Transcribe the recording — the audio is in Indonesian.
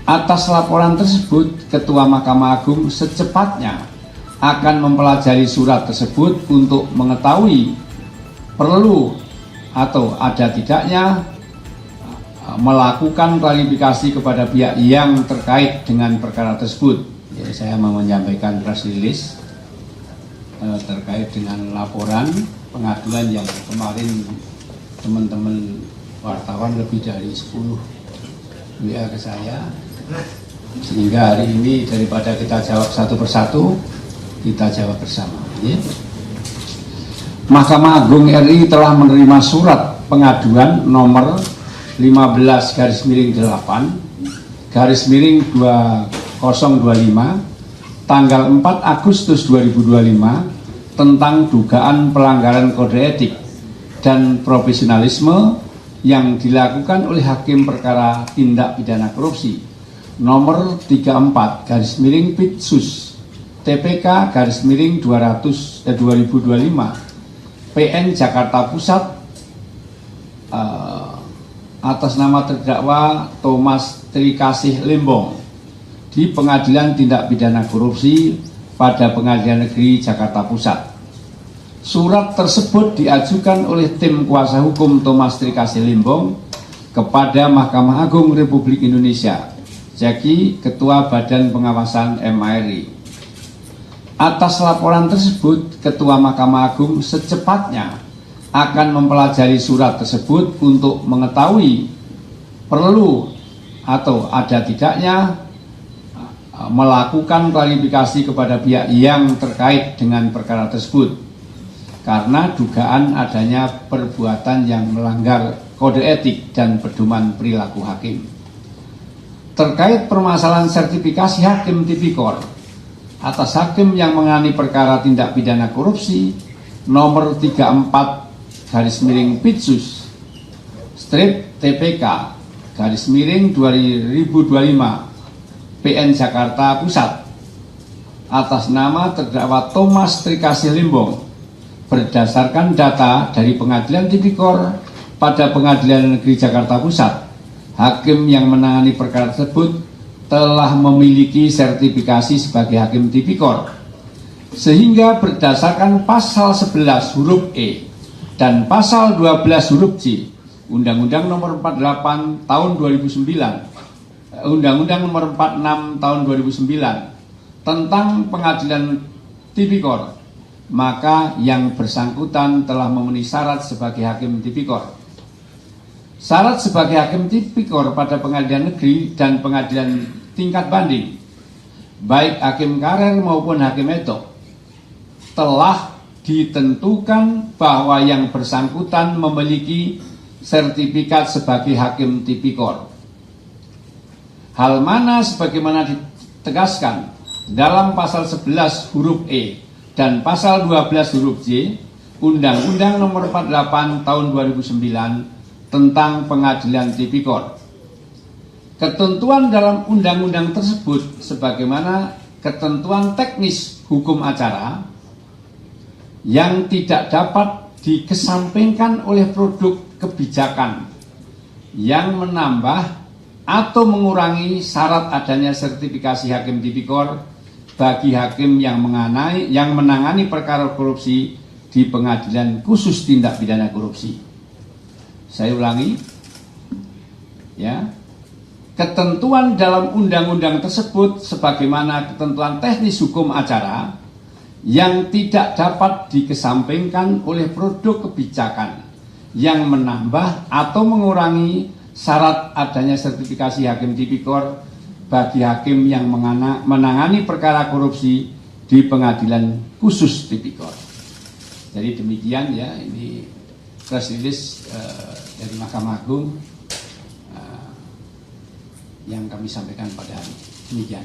Atas laporan tersebut, Ketua Mahkamah Agung secepatnya akan mempelajari surat tersebut untuk mengetahui perlu atau ada tidaknya melakukan klarifikasi kepada pihak yang terkait dengan perkara tersebut. Ya, saya mau menyampaikan press release terkait dengan laporan pengaduan yang kemarin teman-teman wartawan lebih dari 10 WA ke saya, sehingga hari ini daripada kita jawab satu persatu, kita jawab bersama. Ya. Mahkamah Agung RI telah menerima surat pengaduan nomor 15/8/2025 tanggal 4 Agustus 2025 tentang dugaan pelanggaran kode etik dan profesionalisme yang dilakukan oleh Hakim Perkara Tindak Pidana Korupsi nomor 34/Pitsus TPK/2025 PN Jakarta Pusat atas nama terdakwa Thomas Trikasih Lembong di Pengadilan Tindak Pidana Korupsi pada Pengadilan Negeri Jakarta Pusat. Surat tersebut diajukan oleh tim kuasa hukum Thomas Trikasih Lembong kepada Mahkamah Agung Republik Indonesia, Jaki, Ketua Badan Pengawasan MARI. Atas laporan tersebut, Ketua Mahkamah Agung secepatnya akan mempelajari surat tersebut untuk mengetahui perlu atau ada tidaknya melakukan klarifikasi kepada pihak yang terkait dengan perkara tersebut karena dugaan adanya perbuatan yang melanggar kode etik dan pedoman perilaku hakim. Terkait permasalahan sertifikasi hakim tipikor atas hakim yang menangani perkara tindak pidana korupsi nomor 34/Pitsus TPK/2025 PN Jakarta Pusat atas nama terdakwa Thomas Trikasih Lembong berdasarkan data dari Pengadilan Tipikor pada Pengadilan Negeri Jakarta Pusat. Hakim yang menangani perkara tersebut telah memiliki sertifikasi sebagai hakim tipikor, sehingga berdasarkan pasal 11 huruf E dan pasal 12 huruf J Undang-Undang Nomor 48 Tahun 2009, Undang-Undang Nomor 46 Tahun 2009 tentang Pengadilan Tipikor, maka yang bersangkutan telah memenuhi syarat sebagai hakim tipikor. Syarat sebagai hakim tipikor pada pengadilan negeri dan pengadilan tingkat banding, baik hakim karer maupun hakim etok, telah ditentukan bahwa yang bersangkutan memiliki sertifikat sebagai hakim tipikor. Hal mana sebagaimana ditegaskan dalam pasal 11 huruf E dan pasal 12 huruf J Undang-Undang Nomor 48 Tahun 2009 tentang Pengadilan Tipikor. Ketentuan dalam undang-undang tersebut sebagaimana ketentuan teknis hukum acara yang tidak dapat dikesampingkan oleh produk kebijakan yang menambah atau mengurangi syarat adanya sertifikasi hakim tipikor bagi hakim yang menangani perkara korupsi di Pengadilan Khusus Tindak Pidana Korupsi. Saya ulangi, ya, ketentuan dalam undang-undang tersebut sebagaimana ketentuan teknis hukum acara yang tidak dapat dikesampingkan oleh produk kebijakan yang menambah atau mengurangi syarat adanya sertifikasi hakim tipikor bagi hakim yang menangani perkara korupsi di Pengadilan Khusus Tipikor. Jadi demikian ya, ini press release dari Mahkamah Agung yang kami sampaikan pada hari ini. Demikian.